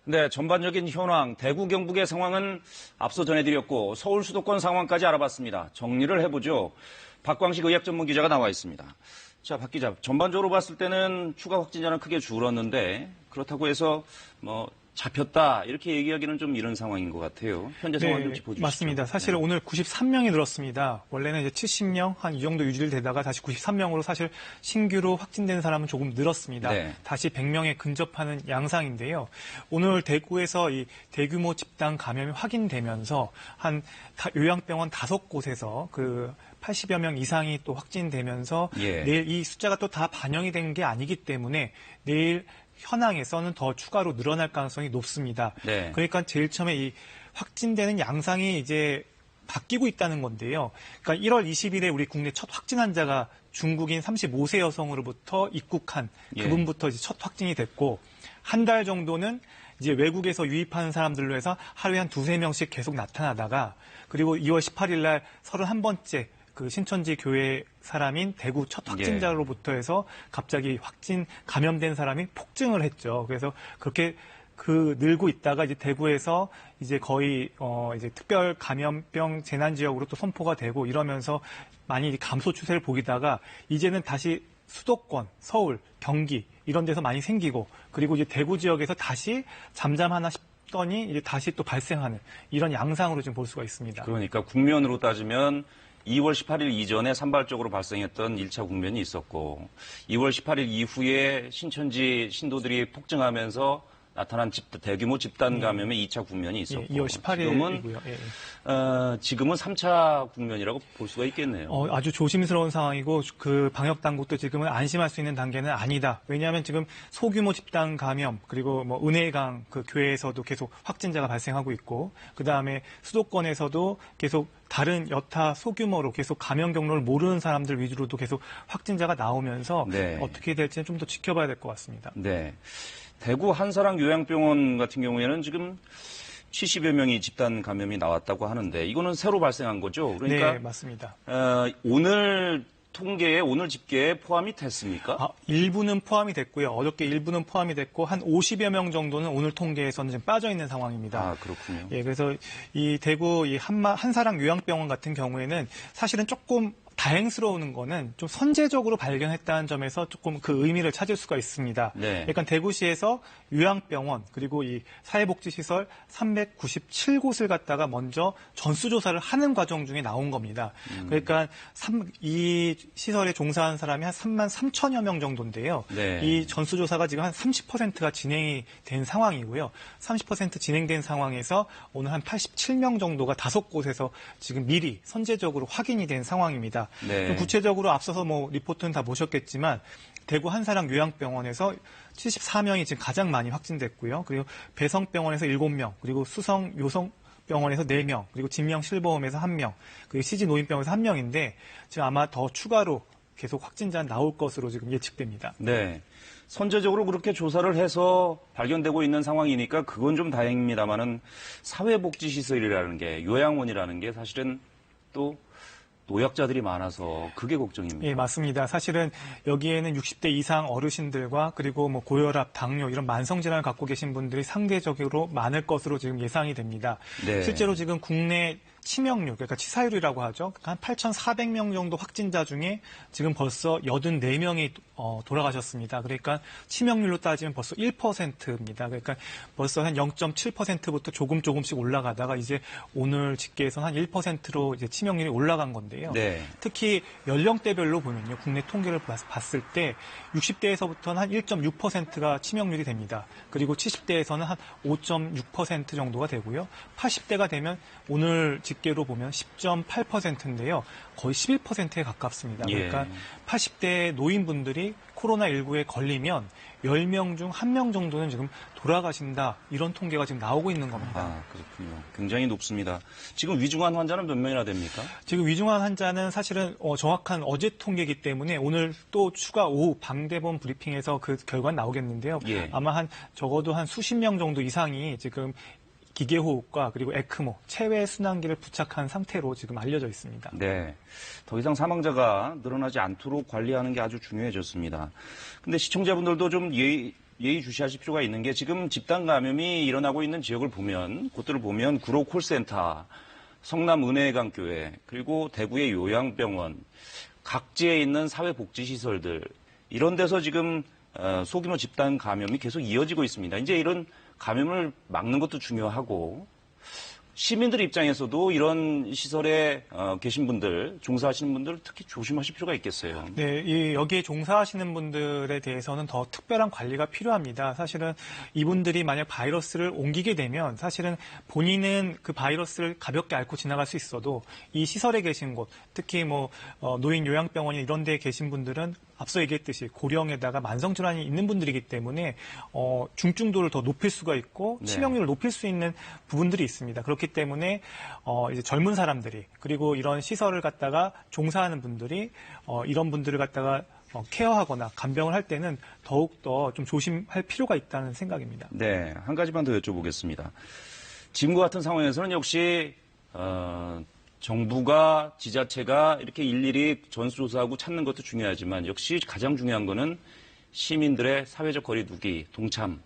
네, 전반적인 현황, 대구 경북의 상황은 앞서 전해드렸고 서울 수도권 상황까지 알아봤습니다. 정리를 해보죠. 박광식 의학 전문 기자가 나와 있습니다. 자, 박 기자, 전반적으로 봤을 때는 추가 확진자는 크게 줄었는데 그렇다고 해서 잡혔다 이렇게 얘기하기는 좀 이런 상황인 것 같아요. 현재 상황 좀 짚어주시죠. 맞습니다. 사실 네. 오늘 93명이 늘었습니다. 원래는 이제 70명 한 이 정도 유지를 되다가 다시 93명으로 사실 신규로 확진된 사람은 조금 늘었습니다. 네. 다시 100명에 근접하는 양상인데요. 오늘 대구에서 이 대규모 집단 감염이 확인되면서 한 요양병원 5곳에서 그 80여 명 이상이 또 확진되면서 내일 이 숫자가 또 다 반영이 된 게 아니기 때문에 내일 현황에서는 더 추가로 늘어날 가능성이 높습니다. 네. 그러니까 제일 처음에 이 확진되는 양상이 이제 바뀌고 있다는 건데요. 그러니까 1월 20일에 우리 국내 첫 확진 환자가 중국인 35세 여성으로부터 입국한 그분부터 이제 첫 확진이 됐고 한 달 정도는 이제 외국에서 유입하는 사람들로 해서 하루에 한 2-3명씩 계속 나타나다가 그리고 2월 18일 날 31번째 그 신천지 교회 사람인 대구 첫 확진자로부터 해서 갑자기 감염된 사람이 폭증을 했죠. 그래서 그렇게 늘고 있다가 이제 대구에서 이제 거의 이제 특별 감염병 재난 지역으로 또 선포가 되고 이러면서 많이 감소 추세를 보이다가 이제는 다시 수도권, 서울, 경기 이런 데서 많이 생기고 그리고 이제 대구 지역에서 다시 잠잠하나 싶더니 이제 다시 또 발생하는 이런 양상으로 지금 볼 수가 있습니다. 그러니까 국면으로 따지면 2월 18일 이전에 산발적으로 발생했던 1차 국면이 있었고 2월 18일 이후에 신천지 신도들이 폭증하면서 나타난 대규모 집단 감염의 2차 국면이 있었고 2월 18일이고요. 지금은 3차 국면이라고 볼 수가 있겠네요. 아주 조심스러운 상황이고 그 방역 당국도 지금은 안심할 수 있는 단계는 아니다. 왜냐하면 지금 소규모 집단 감염 그리고 은혜강 그 교회에서도 계속 확진자가 발생하고 있고 그 다음에 수도권에서도 계속 다른 여타 소규모로 계속 감염 경로를 모르는 사람들 위주로도 계속 확진자가 나오면서 어떻게 될지는 좀 더 지켜봐야 될 것 같습니다. 네. 대구 한사랑 요양병원 같은 경우에는 지금 70여 명이 집단 감염이 나왔다고 하는데 이거는 새로 발생한 거죠? 그러니까 네, 맞습니다. 오늘 통계에 오늘 집계에 포함이 됐습니까? 일부는 포함이 됐고요. 어저께 일부는 포함이 됐고 한 50여 명 정도는 오늘 통계에서는 지금 빠져 있는 상황입니다. 아, 그렇군요. 예, 그래서 이 대구 이 한사랑 요양병원 같은 경우에는 사실은 조금 다행스러운 거는 좀 선제적으로 발견했다는 점에서 조금 그 의미를 찾을 수가 있습니다. 그러니까 대구시에서 요양병원 그리고 이 사회복지시설 397곳을 갖다가 먼저 전수조사를 하는 과정 중에 나온 겁니다. 그러니까 이 시설에 종사한 사람이 한 3만 3천여 명 정도인데요. 이 전수조사가 지금 한 30%가 진행이 된 상황이고요. 30% 진행된 상황에서 오늘 한 87명 정도가 5곳에서 지금 미리 선제적으로 확인이 된 상황입니다. 좀 구체적으로 앞서서 리포트는 다 보셨겠지만 대구 한사랑 요양병원에서 74명이 지금 가장 많이 확진됐고요. 그리고 배성병원에서 7명, 그리고 수성 요성병원에서 4명, 그리고 진명 실버홈에서 1명, 그리고 CG 노인병원에서 1명인데 지금 아마 더 추가로 계속 확진자 나올 것으로 지금 예측됩니다. 네. 선제적으로 그렇게 조사를 해서 발견되고 있는 상황이니까 그건 좀 다행입니다만은 사회복지시설이라는 게 요양원이라는 게 사실은 또 노약자들이 많아서 그게 걱정입니다. 예, 맞습니다. 사실은 여기에는 60대 이상 어르신들과 그리고 고혈압, 당뇨 이런 만성질환을 갖고 계신 분들이 상대적으로 많을 것으로 지금 예상이 됩니다. 실제로 지금 국내 치명률, 그러니까 치사율이라고 하죠. 한 8,400명 정도 확진자 중에 지금 벌써 84명이 돌아가셨습니다. 그러니까 치명률로 따지면 벌써 1%입니다. 그러니까 벌써 한 0.7%부터 조금씩 올라가다가 이제 오늘 집계에서 한 1%로 이제 치명률이 올라간 건데요. 특히 연령대별로 보면요. 국내 통계를 봤을 때 60대에서부터는 한 1.6%가 치명률이 됩니다. 그리고 70대에서는 한 5.6% 정도가 되고요. 80대가 되면 오늘 집계로 보면 10.8%인데요. 거의 11%에 가깝습니다. 그러니까 80대 노인분들이 코로나19에 걸리면 10명 중 1명 정도는 지금 돌아가신다. 이런 통계가 지금 나오고 있는 겁니다. 아, 그렇군요. 굉장히 높습니다. 지금 위중한 환자는 몇 명이나 됩니까? 지금 위중한 환자는 사실은 정확한 어제 통계이기 때문에 오늘 또 추가 오후 방대본 브리핑에서 그 결과는 나오겠는데요. 아마 적어도 한 수십 명 정도 이상이 지금 기계호흡과 그리고 에크모, 체외 순환기를 부착한 상태로 지금 알려져 있습니다. 네. 더 이상 사망자가 늘어나지 않도록 관리하는 게 아주 중요해졌습니다. 근데 시청자분들도 좀 예의주시하실 필요가 있는 게 지금 집단 감염이 일어나고 있는 지역을 보면 곳들을 보면 구로 콜센터, 성남 은혜강교회 그리고 대구의 요양병원, 각지에 있는 사회복지시설들 이런 데서 지금 소규모 집단 감염이 계속 이어지고 있습니다. 이제 이런 감염을 막는 것도 중요하고 시민들 입장에서도 이런 시설에 계신 분들, 종사하시는 분들 특히 조심하실 필요가 있겠어요. 네, 여기에 종사하시는 분들에 대해서는 더 특별한 관리가 필요합니다. 사실은 이분들이 만약 바이러스를 옮기게 되면 사실은 본인은 그 바이러스를 가볍게 앓고 지나갈 수 있어도 이 시설에 계신 곳, 특히 뭐 노인 요양병원이 이런 데에 계신 분들은 앞서 얘기했듯이 고령에다가 만성질환이 있는 분들이기 때문에 중증도를 더 높일 수가 있고 치명률을 높일 수 있는 부분들이 있습니다. 그렇기 때문에 이제 젊은 사람들이 그리고 이런 시설을 갖다가 종사하는 분들이 이런 분들을 갖다가 케어하거나 간병을 할 때는 더욱더 좀 조심할 필요가 있다는 생각입니다. 네, 한 가지만 더 여쭤보겠습니다. 지금과 같은 상황에서는 역시 정부가 지자체가 이렇게 일일이 전수조사하고 찾는 것도 중요하지만 역시 가장 중요한 거는 시민들의 사회적 거리두기, 동참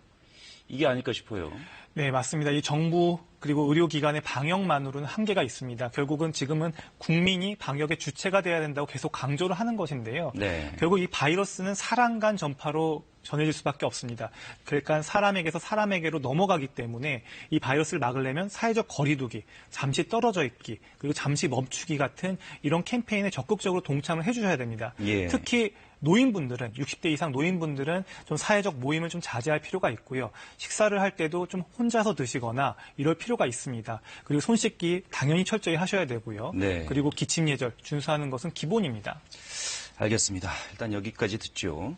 이게 아닐까 싶어요. 네, 맞습니다. 이 정부 그리고 의료기관의 방역만으로는 한계가 있습니다. 결국은 지금은 국민이 방역의 주체가 돼야 된다고 계속 강조를 하는 것인데요. 네. 결국 이 바이러스는 사람 간 전파로 전해질 수밖에 없습니다. 그러니까 사람에게서 사람에게로 넘어가기 때문에 이 바이러스를 막으려면 사회적 거리두기, 잠시 떨어져 있기, 그리고 잠시 멈추기 같은 이런 캠페인에 적극적으로 동참을 해주셔야 됩니다. 예. 특히 노인분들은 60대 이상 노인분들은 좀 사회적 모임을 좀 자제할 필요가 있고요. 식사를 할 때도 좀 혼자서 드시거나 이럴 필요가 있습니다. 그리고 손 씻기 당연히 철저히 하셔야 되고요. 네. 그리고 기침 예절 준수하는 것은 기본입니다. 알겠습니다. 일단 여기까지 듣죠.